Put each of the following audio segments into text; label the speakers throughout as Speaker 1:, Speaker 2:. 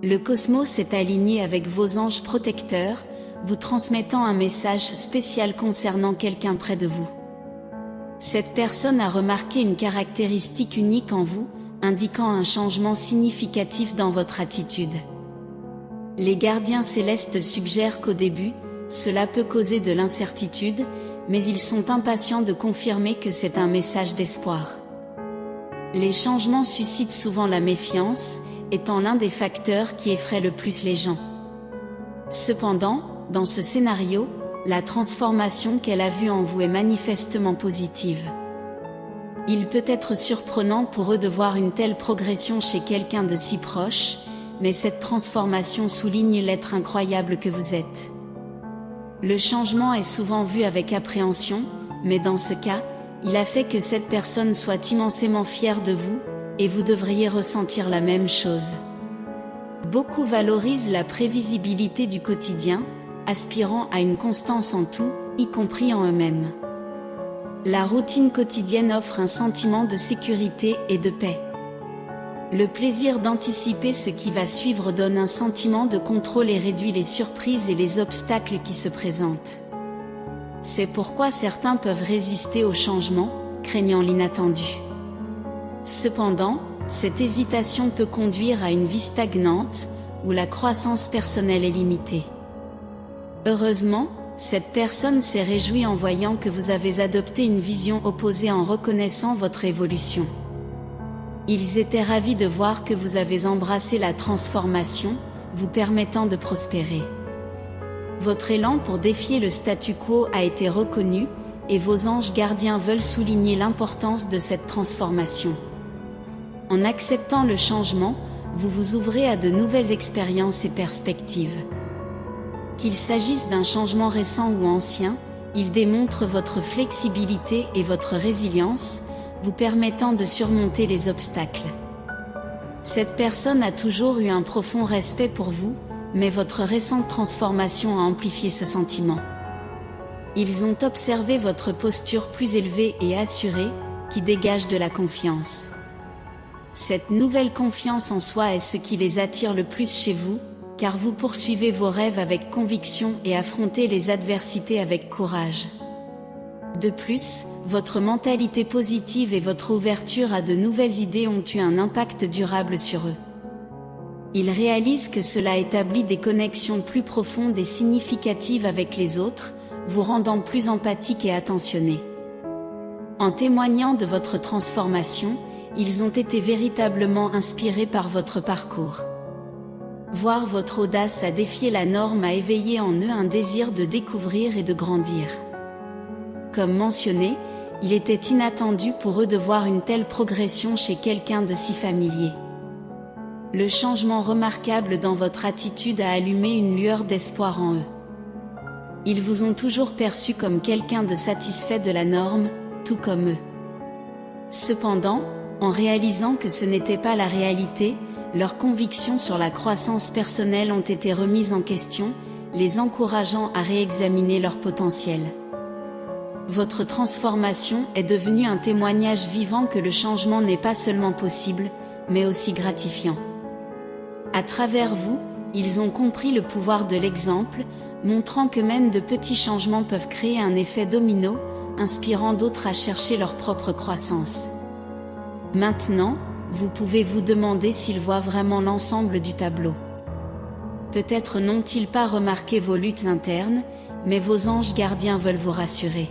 Speaker 1: Le cosmos est aligné avec vos anges protecteurs, vous transmettant un message spécial concernant quelqu'un près de vous. Cette personne a remarqué une caractéristique unique en vous, indiquant un changement significatif dans votre attitude. Les gardiens célestes suggèrent qu'au début, cela peut causer de l'incertitude, mais ils sont impatients de confirmer que c'est un message d'espoir. Les changements suscitent souvent la méfiance, étant l'un des facteurs qui effraient le plus les gens. Cependant, dans ce scénario, la transformation qu'elle a vue en vous est manifestement positive. Il peut être surprenant pour eux de voir une telle progression chez quelqu'un de si proche, mais cette transformation souligne l'être incroyable que vous êtes. Le changement est souvent vu avec appréhension, mais dans ce cas, il a fait que cette personne soit immensément fière de vous, et vous devriez ressentir la même chose. Beaucoup valorisent la prévisibilité du quotidien, aspirant à une constance en tout, y compris en eux-mêmes. La routine quotidienne offre un sentiment de sécurité et de paix. Le plaisir d'anticiper ce qui va suivre donne un sentiment de contrôle et réduit les surprises et les obstacles qui se présentent. C'est pourquoi certains peuvent résister au changement, craignant l'inattendu. Cependant, cette hésitation peut conduire à une vie stagnante, où la croissance personnelle est limitée. Heureusement, cette personne s'est réjouie en voyant que vous avez adopté une vision opposée en reconnaissant votre évolution. Ils étaient ravis de voir que vous avez embrassé la transformation, vous permettant de prospérer. Votre élan pour défier le statu quo a été reconnu, et vos anges gardiens veulent souligner l'importance de cette transformation. En acceptant le changement, vous vous ouvrez à de nouvelles expériences et perspectives. Qu'il s'agisse d'un changement récent ou ancien, il démontre votre flexibilité et votre résilience, vous permettant de surmonter les obstacles. Cette personne a toujours eu un profond respect pour vous, mais votre récente transformation a amplifié ce sentiment. Ils ont observé votre posture plus élevée et assurée, qui dégage de la confiance. Cette nouvelle confiance en soi est ce qui les attire le plus chez vous, car vous poursuivez vos rêves avec conviction et affrontez les adversités avec courage. De plus, votre mentalité positive et votre ouverture à de nouvelles idées ont eu un impact durable sur eux. Ils réalisent que cela établit des connexions plus profondes et significatives avec les autres, vous rendant plus empathique et attentionné. En témoignant de votre transformation, ils ont été véritablement inspirés par votre parcours. Voir votre audace à défier la norme a éveillé en eux un désir de découvrir et de grandir. Comme mentionné, il était inattendu pour eux de voir une telle progression chez quelqu'un de si familier. Le changement remarquable dans votre attitude a allumé une lueur d'espoir en eux. Ils vous ont toujours perçu comme quelqu'un de satisfait de la norme, tout comme eux. Cependant, en réalisant que ce n'était pas la réalité, leurs convictions sur la croissance personnelle ont été remises en question, les encourageant à réexaminer leur potentiel. Votre transformation est devenue un témoignage vivant que le changement n'est pas seulement possible, mais aussi gratifiant. À travers vous, ils ont compris le pouvoir de l'exemple, montrant que même de petits changements peuvent créer un effet domino, inspirant d'autres à chercher leur propre croissance. Maintenant, vous pouvez vous demander s'ils voient vraiment l'ensemble du tableau. Peut-être n'ont-ils pas remarqué vos luttes internes, mais vos anges gardiens veulent vous rassurer.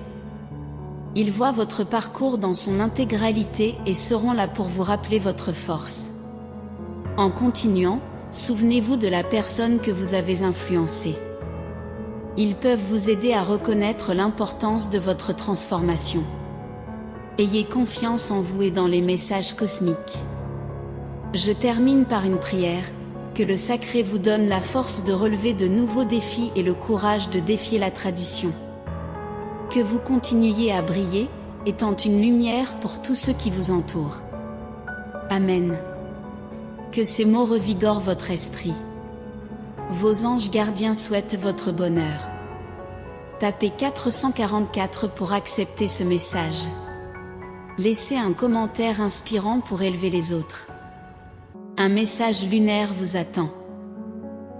Speaker 1: Ils voient votre parcours dans son intégralité et seront là pour vous rappeler votre force. En continuant, souvenez-vous de la personne que vous avez influencée. Ils peuvent vous aider à reconnaître l'importance de votre transformation. Ayez confiance en vous et dans les messages cosmiques. Je termine par une prière, que le sacré vous donne la force de relever de nouveaux défis et le courage de défier la tradition. Que vous continuiez à briller, étant une lumière pour tous ceux qui vous entourent. Amen. Que ces mots revigorent votre esprit. Vos anges gardiens souhaitent votre bonheur. Tapez 444 pour accepter ce message. Laissez un commentaire inspirant pour élever les autres. Un message lunaire vous attend.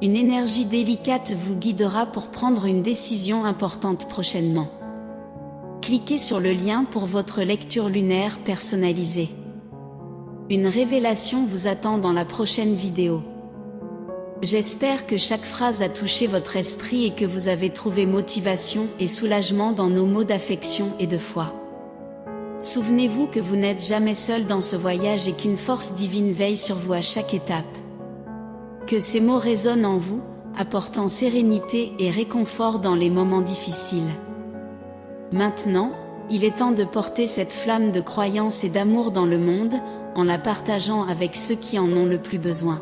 Speaker 1: Une énergie délicate vous guidera pour prendre une décision importante prochainement. Cliquez sur le lien pour votre lecture lunaire personnalisée. Une révélation vous attend dans la prochaine vidéo. J'espère que chaque phrase a touché votre esprit et que vous avez trouvé motivation et soulagement dans nos mots d'affection et de foi. Souvenez-vous que vous n'êtes jamais seul dans ce voyage et qu'une force divine veille sur vous à chaque étape. Que ces mots résonnent en vous, apportant sérénité et réconfort dans les moments difficiles. Maintenant, il est temps de porter cette flamme de croyance et d'amour dans le monde, en la partageant avec ceux qui en ont le plus besoin.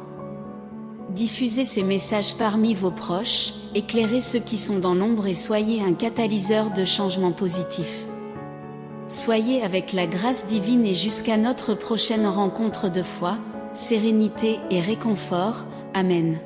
Speaker 1: Diffusez ces messages parmi vos proches, éclairez ceux qui sont dans l'ombre et soyez un catalyseur de changement positif. Soyez avec la grâce divine et jusqu'à notre prochaine rencontre de foi, sérénité et réconfort. Amen.